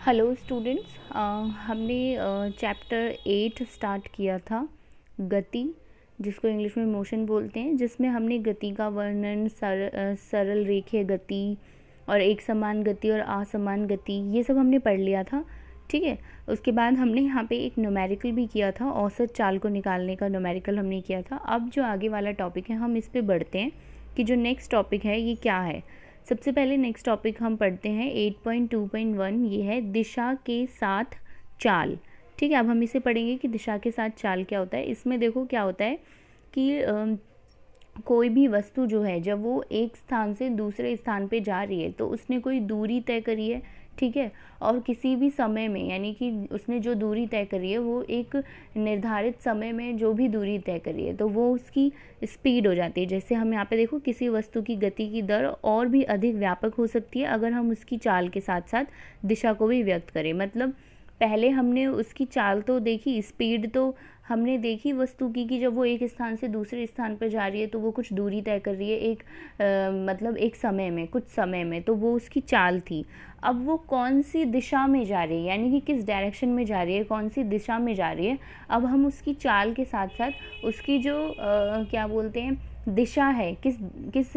Hello students, हमने chapter 8 start किया था, गति, जिसको इंग्लिश में मोशन बोलते हैं, जिसमें हमने गति का वर्णन, सरल रेखीय गति और एक समान गति और असमान गति, ये सब हमने पढ़ लिया था। ठीक है। उसके बाद हमने यहाँ पे एक न्यूमेरिकल भी किया था, औसत चाल को निकालने का न्यूमेरिकल हमने किया था। अब जो आगे वाला टॉपिक है हम इस पे बढ़ते हैं कि जो नेक्स्ट टॉपिक है ये क्या है। सबसे पहले नेक्स्ट टॉपिक हम पढ़ते हैं 8.2.1, ये है दिशा के साथ चाल। ठीक है, अब हम इसे पढ़ेंगे कि दिशा के साथ चाल क्या होता है। इसमें देखो क्या होता है कि कोई भी वस्तु जो है जब वो एक स्थान से दूसरे स्थान पे जा रही है तो उसने कोई दूरी तय करी है। ठीक है, और किसी भी समय में, यानी कि उसने जो दूरी तय करी है वो एक निर्धारित समय में जो भी दूरी तय करी है तो वो उसकी स्पीड हो जाती है। जैसे हम यहाँ पे देखो, किसी वस्तु की गति की दर और भी अधिक व्यापक हो सकती है अगर हम उसकी चाल के साथ साथ दिशा को भी व्यक्त करें। मतलब पहले हमने उसकी चाल तो देखी, स्पीड तो हमने देखी वस्तु की कि जब वो एक स्थान से दूसरे स्थान पर जा रही है तो वो कुछ दूरी तय कर रही है मतलब एक समय में, कुछ समय में, तो वो उसकी चाल थी। अब वो कौन सी दिशा में जा रही है, यानी कि किस डायरेक्शन में जा रही है, कौन सी दिशा में जा रही है, अब हम उसकी चाल के साथ साथ उसकी जो क्या बोलते हैं दिशा है, किस किस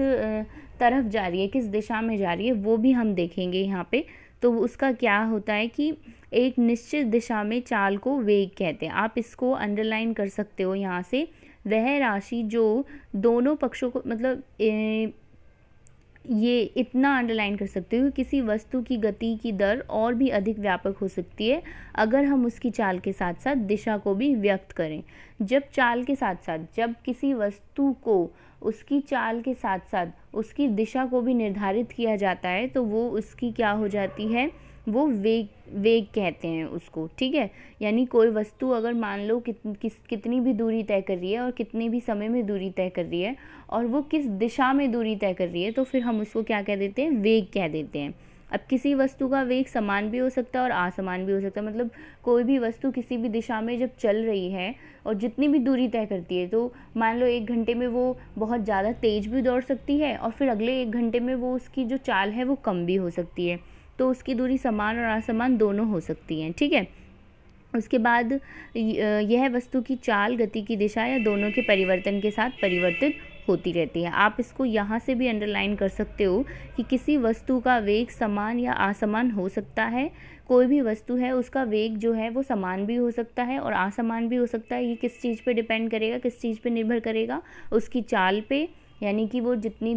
तरफ जा रही है, किस दिशा में जा रही है, वो भी हम देखेंगे यहाँ पे। तो उसका क्या होता है कि एक निश्चित दिशा में चाल को वेग कहते हैं। आप इसको अंडरलाइन कर सकते हो यहाँ से, वह राशि जो दोनों पक्षों को, मतलब ये इतना अंडरलाइन कर सकते हो, किसी वस्तु की गति की दर और भी अधिक व्यापक हो सकती है अगर हम उसकी चाल के साथ साथ दिशा को भी व्यक्त करें। जब चाल के साथ साथ, जब किसी वस्तु को उसकी चाल के साथ साथ उसकी दिशा को भी निर्धारित किया जाता है तो वो उसकी क्या हो जाती है, वो वेग कहते हैं उसको। ठीक है, यानी कोई वस्तु अगर मान लो कितनी भी दूरी तय कर रही है और कितने भी समय में दूरी तय कर रही है और वो किस दिशा में दूरी तय कर रही है तो फिर हम उसको क्या कह देते हैं, वेग कह देते हैं। अब किसी वस्तु का वेग समान भी हो सकता है और असमान भी हो सकता है। मतलब कोई भी वस्तु किसी भी दिशा में जब चल रही है और जितनी भी दूरी तय करती है, तो मान लो 1 घंटे में वो बहुत ज़्यादा तेज़ भी दौड़ सकती है और फिर अगले 1 घंटे में वो उसकी जो चाल है वो कम भी हो सकती है। तो उसकी दूरी समान और असमान दोनों हो सकती हैं। ठीक है, उसके बाद यह वस्तु की चाल, गति की दिशा या दोनों के परिवर्तन के साथ परिवर्तित होती रहती है। आप इसको यहाँ से भी अंडरलाइन कर सकते हो कि किसी वस्तु का वेग समान या असमान हो सकता है। कोई भी वस्तु है उसका वेग जो है वो समान भी हो सकता है और असमान भी हो सकता है। ये किस चीज़ पे डिपेंड करेगा, किस चीज़ पे निर्भर करेगा, उसकी चाल पे, यानी कि वो जितनी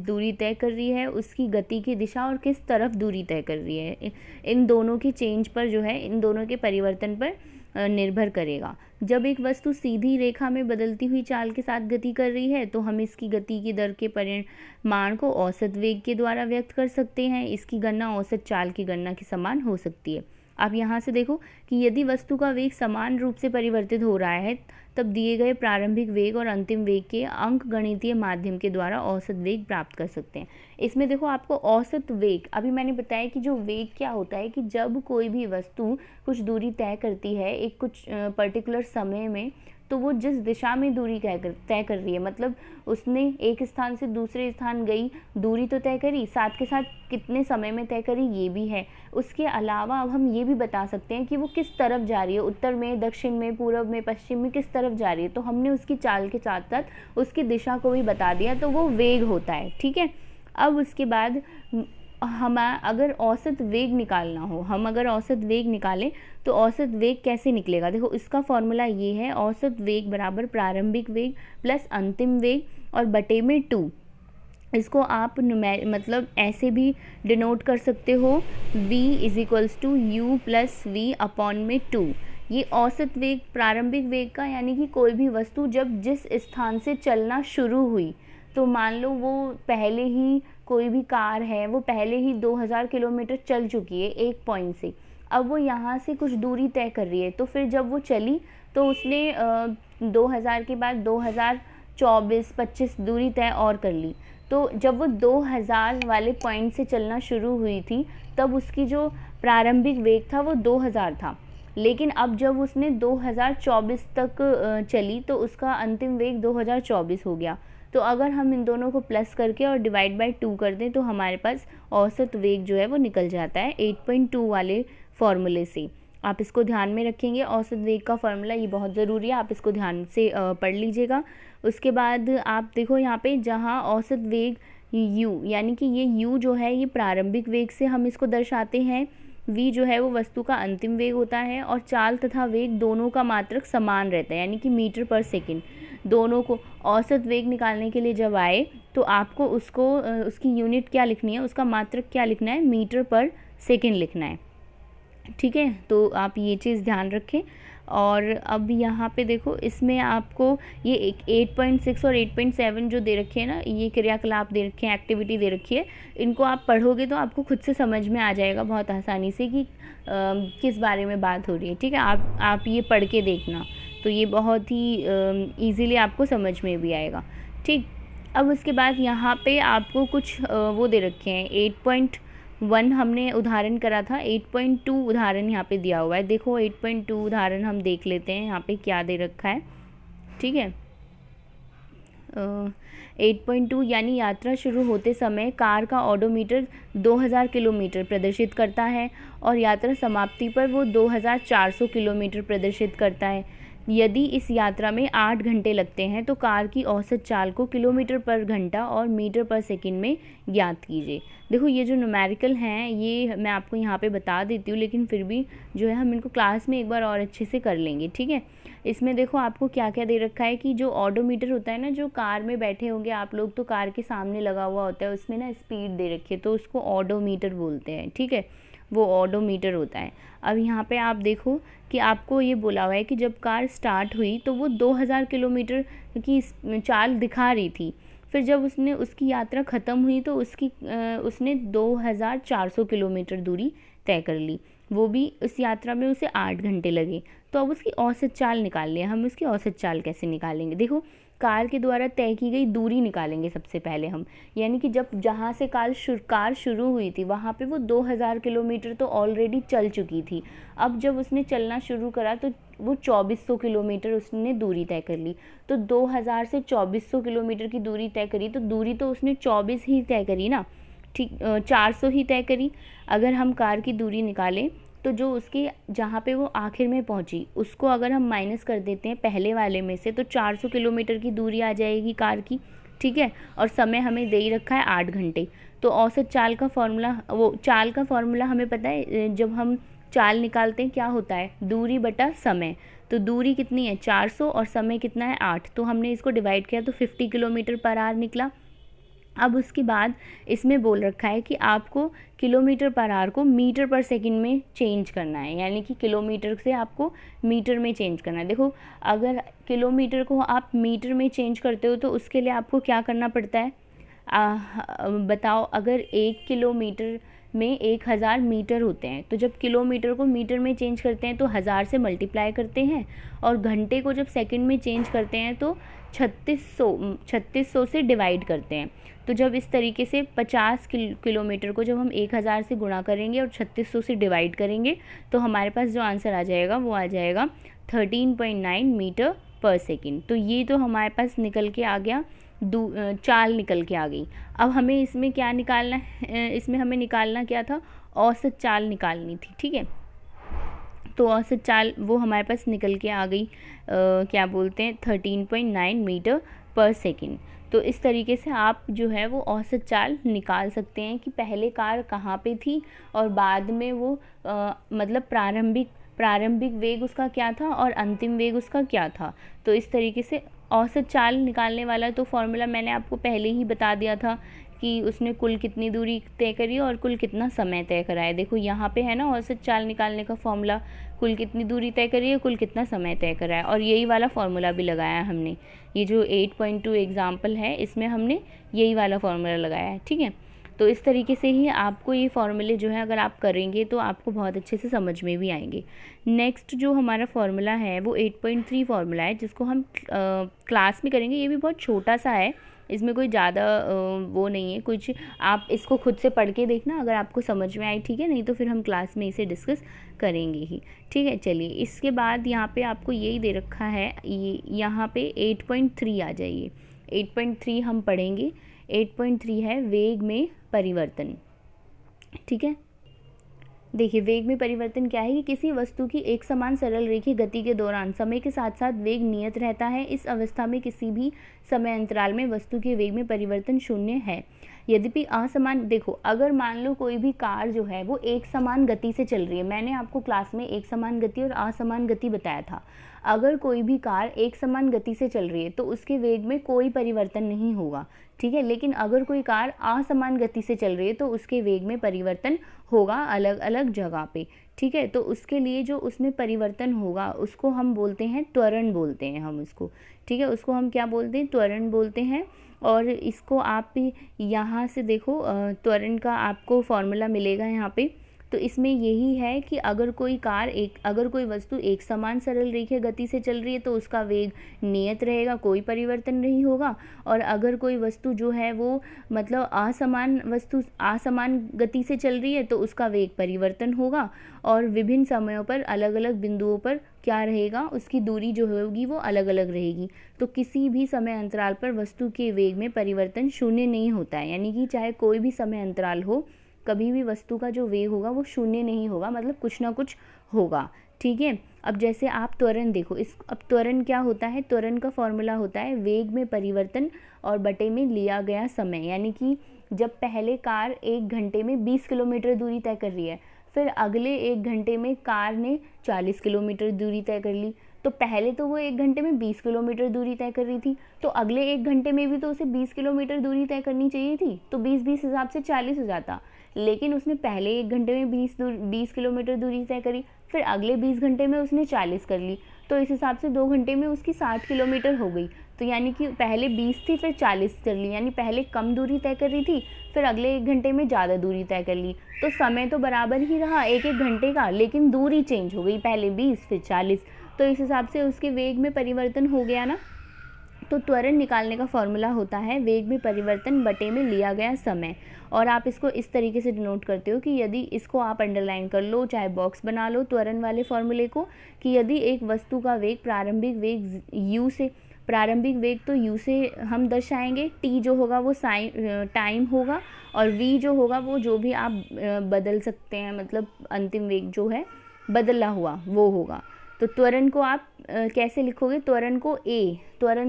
दूरी तय कर रही है, उसकी गति की दिशा और किस तरफ दूरी तय कर रही है, इन दोनों के चेंज पर जो है, इन दोनों के परिवर्तन पर निर्भर करेगा। जब एक वस्तु सीधी रेखा में बदलती हुई चाल के साथ गति कर रही है तो हम इसकी गति की दर के परिमाण को औसत वेग के द्वारा व्यक्त कर सकते हैं। इसकी गणना औसत चाल की गणना के समान हो सकती है। आप यहाँ से देखो कि यदि वस्तु का वेग समान रूप से परिवर्तित हो रहा है तब दिए गए प्रारंभिक वेग और अंतिम वेग के अंक गणितीय माध्यम के द्वारा औसत वेग प्राप्त कर सकते हैं। इसमें देखो आपको औसत वेग, अभी मैंने बताया कि जो वेग क्या होता है कि जब कोई भी वस्तु कुछ दूरी तय करती है एक कुछ पर्टिकुलर समय में, तो वो जिस दिशा में दूरी तय कर रही है, मतलब उसने एक स्थान से दूसरे स्थान गई, दूरी तो तय करी, साथ के साथ कितने समय में तय करी ये भी है। उसके अलावा अब हम ये भी बता सकते हैं कि वो किस तरफ जा रही है, उत्तर में, दक्षिण में, पूर्व में, पश्चिम में, किस तरफ जा रही है। तो हमने उसकी चाल के साथ साथ उसकी दिशा को भी बता दिया, तो वो वेग होता है। ठीक है, अब उसके बाद हम अगर औसत वेग निकालना हो, हम अगर औसत वेग निकालें तो औसत वेग कैसे निकलेगा। देखो इसका फॉर्मूला ये है, औसत वेग बराबर प्रारंभिक वेग प्लस अंतिम वेग और बटे में 2। इसको आप मतलब ऐसे भी डिनोट कर सकते हो, v = u + v अपॉन में 2। ये औसत वेग प्रारंभिक वेग का, यानी कि कोई भी वस्तु जब जिस स्थान से चलना शुरू हुई, तो मान लो वो पहले ही, कोई भी कार है वो पहले ही 2000 किलोमीटर चल चुकी है एक पॉइंट से, अब वो यहाँ से कुछ दूरी तय कर रही है, तो फिर जब वो चली तो उसने 2000 के बाद 2024-25 दूरी तय और कर ली। तो जब वो 2000 वाले पॉइंट से चलना शुरू हुई थी तब उसकी जो प्रारंभिक वेग था वो 2000 था, लेकिन अब जब उसने 2024 तक चली तो उसका अंतिम वेग 2024 हो गया। तो अगर हम इन दोनों को प्लस करके और डिवाइड बाय 2 कर दें तो हमारे पास औसत वेग जो है वो निकल जाता है। 8.2 वाले फॉर्मूले से। आप इसको ध्यान में रखेंगे, औसत वेग का फॉर्मूला ये बहुत ज़रूरी है, आप इसको ध्यान से पढ़ लीजिएगा। उसके बाद आप देखो यहाँ पे जहाँ औसत वेग u, यानी कि ये u जो है ये प्रारंभिक वेग से हम इसको दर्शाते हैं, v जो है वो वस्तु का अंतिम वेग होता है, और चाल तथा वेग दोनों का मात्रक समान रहता है, यानी कि मीटर पर सेकंड। दोनों को औसत वेग निकालने के लिए जब आए तो आपको उसकी यूनिट क्या लिखनी है, उसका मात्रक क्या लिखना है, मीटर पर सेकंड लिखना है। ठीक है, तो आप ये चीज़ ध्यान रखें। और अब यहाँ पे देखो, इसमें आपको ये 8.6 और 8.7 जो दे रखे हैं ना, ये क्रियाकलाप दे रखे हैं, एक्टिविटी दे रखी है, इनको आप पढ़ोगे तो आपको खुद से समझ में आ जाएगा बहुत आसानी से कि किस बारे में बात हो रही है। ठीक है, आप ये पढ़ के देखना, तो ये बहुत ही ईज़िली आपको समझ में भी आएगा। ठीक, अब उसके बाद यहाँ पे आपको कुछ वो दे रखे हैं, 8.1 हमने उदाहरण करा था, 8.2 उदाहरण यहाँ पे दिया हुआ है। देखो 8.2 उदाहरण हम देख लेते हैं यहाँ पे क्या दे रखा है। ठीक है, 8.2 यानी यात्रा शुरू होते समय कार का ओडोमीटर 2000 किलोमीटर प्रदर्शित करता है और यात्रा समाप्ति पर वो 2400 किलोमीटर प्रदर्शित करता है। यदि इस यात्रा में 8 घंटे लगते हैं तो कार की औसत चाल को किलोमीटर पर घंटा और मीटर पर सेकंड में ज्ञात कीजिए। देखो ये जो न्यूमेरिकल हैं ये मैं आपको यहाँ पे बता देती हूँ, लेकिन फिर भी जो है हम इनको क्लास में एक बार और अच्छे से कर लेंगे। ठीक है, इसमें देखो आपको क्या क्या दे रखा है कि जो ऑडोमीटर होता है ना, जो कार में बैठे होंगे आप लोग, तो कार के सामने लगा हुआ होता है, उसमें ना स्पीड दे रखी है, तो उसको ऑडोमीटर बोलते हैं। ठीक है, वो ऑडोमीटर होता है। अब यहाँ पे आप देखो कि आपको ये बोला हुआ है कि जब कार स्टार्ट हुई तो वो 2000 किलोमीटर की चाल दिखा रही थी, फिर जब उसकी यात्रा ख़त्म हुई तो उसने 2400 किलोमीटर दूरी तय कर ली, वो भी उस यात्रा में उसे 8 घंटे लगे। तो अब उसकी औसत चाल निकाल लिया। हम उसकी औसत चाल कैसे निकालेंगे, देखो कार के द्वारा तय की गई दूरी निकालेंगे सबसे पहले हम, यानी कि जब जहाँ से कार शुरू हुई थी वहाँ पे वो 2000 किलोमीटर तो ऑलरेडी चल चुकी थी। अब जब उसने चलना शुरू करा तो वो 2400 किलोमीटर उसने दूरी तय कर ली। तो 2000 से 2400 किलोमीटर की दूरी तय करी, तो दूरी तो उसने 24 ही तय करी ना, ठीक 400 ही तय करी। अगर हम कार की दूरी निकालें तो जो उसके जहाँ पे वो आखिर में पहुँची उसको अगर हम माइनस कर देते हैं पहले वाले में से, तो 400 किलोमीटर की दूरी आ जाएगी कार की। ठीक है, और समय हमें दे ही रखा है 8 घंटे। तो औसत चाल का फॉर्मूला हमें पता है, जब हम चाल निकालते हैं क्या होता है, दूरी बटा समय। तो दूरी कितनी है 400 और समय कितना है 8, तो हमने इसको डिवाइड किया तो 50 किलोमीटर पर आवर निकला। अब उसके बाद इसमें बोल रखा है कि आपको किलोमीटर पर आवर को मीटर पर सेकंड में चेंज करना है, यानी कि किलोमीटर से आपको मीटर में चेंज करना है। देखो अगर किलोमीटर को आप मीटर में चेंज करते हो तो उसके लिए आपको क्या करना पड़ता है, बताओ। अगर 1 किलोमीटर में 1000 मीटर होते हैं, तो जब किलोमीटर को मीटर में चेंज करते हैं तो 1000 से मल्टीप्लाई करते हैं, और घंटे को जब सेकंड में चेंज करते हैं तो 3600 से डिवाइड करते हैं। तो जब इस तरीके से 50 किलोमीटर को जब हम 1000 से गुणा करेंगे और 3600 से डिवाइड करेंगे तो हमारे पास जो आंसर आ जाएगा वो आ जाएगा 13.9 मीटर पर सेकंड। तो ये तो हमारे पास निकल के आ गया, चाल निकल के आ गई। अब हमें इसमें क्या निकालना है, इसमें हमें निकालना क्या था, औसत चाल निकालनी थी। ठीक है, तो औसत चाल वो हमारे पास निकल के आ गई, क्या बोलते हैं 13.9 मीटर पर सेकंड। तो इस तरीके से आप जो है वो औसत चाल निकाल सकते हैं कि पहले कार कहाँ पे थी और बाद में वो मतलब प्रारंभिक वेग उसका क्या था और अंतिम वेग उसका क्या था। तो इस तरीके से औसत चाल निकालने वाला तो फॉर्मूला मैंने आपको पहले ही बता दिया था कि उसने कुल कितनी दूरी तय करी और कुल कितना समय तय करा है। देखो यहाँ पे है ना औसत चाल निकालने का फॉर्मूला, कुल कितनी दूरी तय करी है, कुल कितना समय तय करा है, और यही वाला फॉर्मूला भी लगाया है हमने। ये जो 8.2 एग्जाम्पल है इसमें हमने यही वाला फॉर्मूला लगाया है। ठीक है, तो इस तरीके से ही आपको ये फॉर्मूले जो है अगर आप करेंगे तो आपको बहुत अच्छे से समझ में भी आएंगे। नेक्स्ट जो हमारा फॉर्मूला है वो 8.3 फॉर्मूला है, जिसको हम क्लास में करेंगे। ये भी बहुत छोटा सा है, इसमें कोई ज़्यादा वो नहीं है कुछ, आप इसको खुद से पढ़ के देखना अगर आपको समझ में आए। ठीक है, नहीं तो फिर हम क्लास में इसे डिस्कस करेंगे ही। ठीक है, चलिए इसके बाद यहाँ पे आपको यही दे रखा है, ये यहाँ पे 8.3 आ जाइए। 8.3 हम पढ़ेंगे। 8.3 है वेग में परिवर्तन। ठीक है, देखिए, वेग में परिवर्तन क्या है कि किसी वस्तु की एक समान सरल रेखीय गति के दौरान समय के साथ साथ वेग नियत रहता है। इस अवस्था में किसी भी समय अंतराल में वस्तु के वेग में परिवर्तन शून्य है। यद्यपि असमान, देखो अगर मान लो कोई भी कार जो है वो एक समान गति से चल रही है, मैंने आपको क्लास में एक समान गति और असमान गति बताया था। अगर कोई भी कार एक समान गति से चल रही है तो उसके वेग में कोई परिवर्तन नहीं होगा, ठीक है। लेकिन अगर कोई कार असमान गति से चल रही है तो उसके वेग में परिवर्तन होगा अलग अलग जगह पे, ठीक है। तो उसके लिए जो उसमें परिवर्तन होगा उसको हम बोलते हैं त्वरण, बोलते हैं हम उसको, ठीक है। उसको हम क्या बोलते हैं? त्वरण बोलते हैं। और इसको आप यहाँ से देखो, त्वरण का आपको फॉर्मूला मिलेगा यहाँ पे। तो इसमें यही है कि अगर कोई वस्तु एक समान सरल रेखीय गति से चल रही है तो उसका वेग नियत रहेगा, कोई परिवर्तन नहीं होगा। और अगर कोई वस्तु जो है वो मतलब असमान गति से चल रही है तो उसका वेग परिवर्तन होगा। और विभिन्न समयों पर अलग अलग बिंदुओं पर क्या रहेगा, उसकी दूरी जो होगी वो अलग अलग रहेगी। तो किसी भी समय अंतराल पर वस्तु के वेग में परिवर्तन शून्य नहीं होता है, यानी कि चाहे कोई भी समय अंतराल हो, कभी भी वस्तु का जो वेग होगा वो शून्य नहीं होगा, मतलब कुछ ना कुछ होगा, ठीक है। अब जैसे आप त्वरण देखो, अब त्वरण क्या होता है? त्वरण का फॉर्मूला होता है वेग में परिवर्तन और बटे में लिया गया समय। यानी कि जब पहले कार 1 घंटे में 20 किलोमीटर दूरी तय कर रही है, फिर अगले 1 घंटे में कार ने 40 किलोमीटर दूरी तय कर ली, तो पहले तो वो 1 घंटे में 20 किलोमीटर दूरी तय कर रही थी, तो अगले 1 घंटे में भी तो उसे 20 किलोमीटर दूरी तय करनी चाहिए थी। तो 20-20 हिसाब से 40 हो जाता। लेकिन उसने पहले 1 घंटे में 20 किलोमीटर दूरी तय करी, फिर अगले 20 घंटे में उसने 40 कर ली, तो इस हिसाब से 2 घंटे में उसकी 60 किलोमीटर हो गई। तो यानी कि पहले 20 थी फिर 40 कर ली, यानी पहले कम दूरी तय कर रही थी, फिर अगले 1 घंटे में ज़्यादा दूरी तय कर ली। तो समय तो बराबर ही रहा 1-1 घंटे का, लेकिन दूरी चेंज हो गई, पहले 20 फिर 40। तो इस हिसाब से उसके वेग में परिवर्तन हो गया ना। तो त्वरण निकालने का फॉर्मूला होता है वेग में परिवर्तन बटे में लिया गया समय। और आप इसको इस तरीके से डिनोट करते हो कि यदि इसको आप अंडरलाइन कर लो, चाहे बॉक्स बना लो त्वरण वाले फॉर्मूले को, कि यदि एक वस्तु का वेग प्रारंभिक वेग u से, प्रारंभिक वेग तो u से हम दर्शाएंगे, t जो होगा वो टाइम होगा, और v जो होगा वो जो भी आप बदल सकते हैं, मतलब अंतिम वेग जो है बदला हुआ वो होगा। तो त्वरण को आप कैसे लिखोगे? त्वरण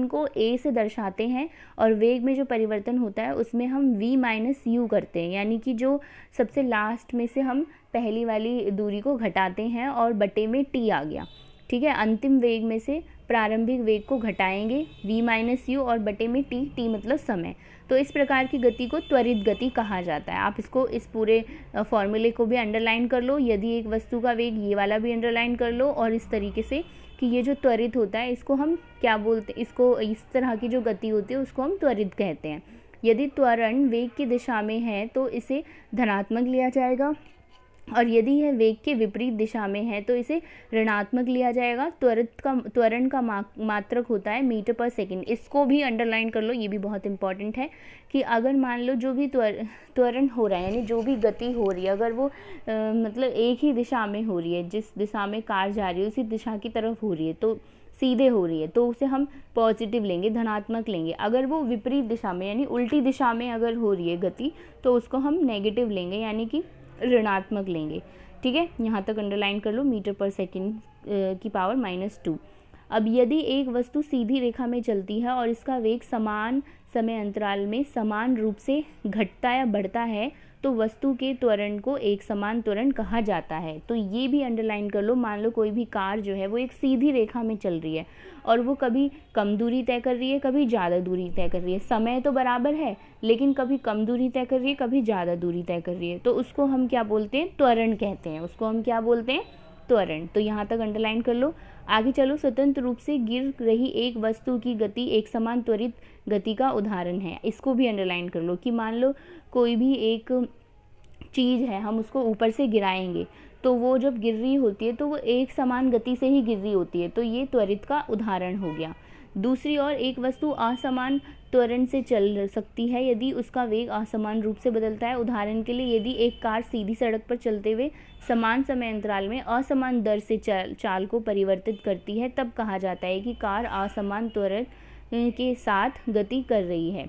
को a से दर्शाते हैं, और वेग में जो परिवर्तन होता है उसमें हम v माइनस u करते हैं, यानी कि जो सबसे लास्ट में से हम पहली वाली दूरी को घटाते हैं और बटे में t आ गया, ठीक है। अंतिम वेग में से प्रारंभिक वेग को घटाएंगे v माइनस यू और बटे में t मतलब समय। तो इस प्रकार की गति को त्वरित गति कहा जाता है। आप इसको इस पूरे फॉर्मूले को भी अंडरलाइन कर लो, यदि एक वस्तु का वेग ये वाला भी अंडरलाइन कर लो, और इस तरीके से कि ये जो त्वरित होता है इसको हम क्या बोलते हैं, इसको इस तरह की जो गति होती है उसको हम त्वरित कहते हैं। यदि त्वरण वेग की दिशा में है तो इसे धनात्मक लिया जाएगा, और यदि यह वेग के विपरीत दिशा में है तो इसे ऋणात्मक लिया जाएगा। त्वरण का मात्रक होता है मीटर पर सेकंड। इसको भी अंडरलाइन कर लो, ये भी बहुत इंपॉर्टेंट है कि अगर मान लो जो भी त्वरण हो रहा है, यानी जो भी गति हो रही है, अगर वो मतलब एक ही दिशा में हो रही है, जिस दिशा में कार जा रही है उसी दिशा की तरफ हो रही है, तो सीधे हो रही है, तो उसे हम पॉजिटिव लेंगे, धनात्मक लेंगे। अगर वो विपरीत दिशा में यानी उल्टी दिशा में अगर हो रही है गति तो उसको हम नेगेटिव लेंगे, यानी कि ऋणात्मक लेंगे, ठीक है। यहाँ तक अंडरलाइन कर लो, मीटर पर सेकंड की पावर -2। अब यदि एक वस्तु सीधी रेखा में चलती है और इसका वेग समान समय अंतराल में समान रूप से घटता या बढ़ता है तो वस्तु के त्वरण को एक समान त्वरण कहा जाता है। तो ये भी अंडरलाइन कर लो। मान लो कोई भी कार जो है वो एक सीधी रेखा में चल रही है और वो कभी कम दूरी तय कर रही है, कभी ज़्यादा दूरी तय कर रही है, समय तो बराबर है लेकिन कभी कम दूरी तय कर रही है, कभी ज़्यादा दूरी तय कर रही है, तो उसको हम क्या बोलते हैं? त्वरण कहते हैं। उसको हम क्या बोलते हैं? त्वरण। तो यहाँ तक अंडरलाइन कर लो। आगे चलो, स्वतंत्र रूप से गिर रही एक वस्तु की गति एक समान त्वरित गति का उदाहरण है। इसको भी अंडरलाइन कर लो कि मान लो कोई भी एक चीज़ है, हम उसको ऊपर से गिराएंगे तो वो जब गिर रही होती है तो वो एक समान गति से ही गिर रही होती है, तो ये त्वरित का उदाहरण हो गया। दूसरी ओर एक वस्तु असमान त्वरण से चल सकती है यदि उसका वेग असमान रूप से बदलता है। उदाहरण के लिए यदि एक कार सीधी सड़क पर चलते हुए समान समय अंतराल में असमान दर से चाल को परिवर्तित करती है, तब कहा जाता है कि कार असमान त्वरण के साथ गति कर रही है,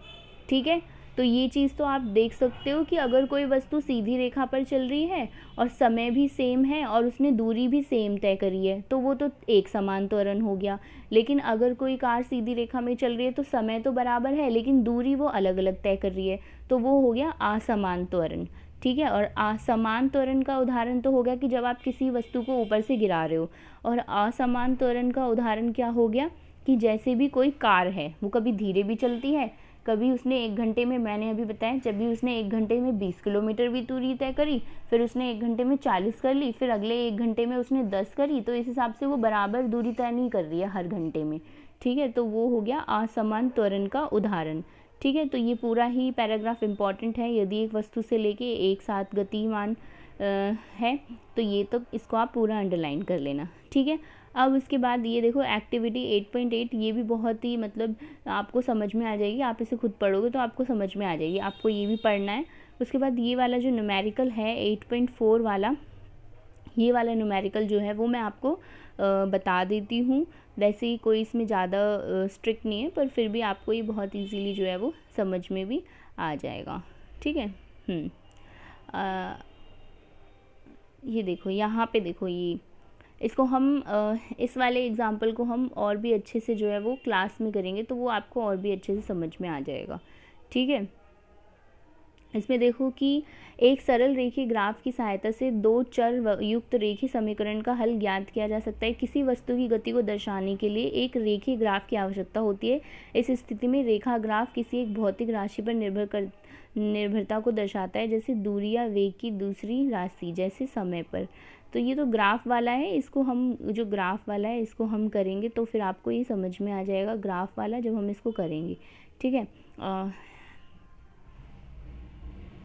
ठीक है। तो ये चीज़ तो आप देख सकते हो कि अगर कोई वस्तु सीधी रेखा पर चल रही है और समय भी सेम है और उसने दूरी भी सेम तय करी है तो वो तो एक समान त्वरण हो गया। लेकिन अगर कोई कार सीधी रेखा में चल रही है तो समय तो बराबर है लेकिन दूरी वो अलग अलग तय कर रही है, तो वो हो गया असमान त्वरण। ठीक है, और असमान त्वरण का उदाहरण तो हो गया कि जब आप किसी वस्तु को ऊपर से गिरा रहे हो। और असमान त्वरण का उदाहरण क्या हो गया कि जैसे भी कोई कार है वो कभी धीरे भी चलती है, कभी उसने 1 घंटे में, मैंने अभी बताया, जब भी उसने 1 घंटे में 20 किलोमीटर भी दूरी तय करी, फिर उसने 1 घंटे में 40 कर ली, फिर अगले 1 घंटे में उसने 10 करी, तो इस हिसाब से वो बराबर दूरी तय नहीं कर रही है हर घंटे में। ठीक है, तो वो हो गया असमान त्वरण का उदाहरण। ठीक है, तो ये पूरा ही पैराग्राफ इम्पॉर्टेंट है। यदि एक वस्तु से लेके एक साथ गतिमान है तो ये तो इसको आप पूरा अंडरलाइन कर लेना। ठीक है, अब उसके बाद ये देखो एक्टिविटी 8.8, ये भी बहुत ही मतलब आपको समझ में आ जाएगी, आप इसे खुद पढ़ोगे तो आपको समझ में आ जाएगी, आपको ये भी पढ़ना है। उसके बाद ये वाला जो न्यूमेरिकल है 8.4 वाला, ये वाला न्यूमेरिकल जो है वो मैं आपको बता देती हूँ। वैसे ही कोई इसमें ज़्यादा स्ट्रिक्ट नहीं है, पर फिर भी आपको ये बहुत इजीली जो है वो समझ में भी आ जाएगा। ठीक है, ये देखो यहाँ पे देखो, ये इसको हम इस वाले एग्जाम्पल को हम और भी अच्छे से जो है वो क्लास में करेंगे तो वो आपको और भी अच्छे से समझ में आ जाएगा। ठीक है, इसमें देखो कि एक सरल रेखीय ग्राफ की सहायता से 2 चर युक्त रेखीय समीकरण का हल ज्ञात किया जा सकता है। किसी वस्तु की गति को दर्शाने के लिए एक रेखीय ग्राफ की आवश्यकता होती है। इस स्थिति में रेखा ग्राफ किसी एक भौतिक राशि पर निर्भरता को दर्शाता है, जैसे दूरी या वेग की दूसरी राशि जैसे समय पर। तो ये तो ग्राफ वाला है, इसको हम जो ग्राफ वाला है इसको हम करेंगे तो फिर आपको ये समझ में आ जाएगा ग्राफ वाला जब हम इसको करेंगे। ठीक है,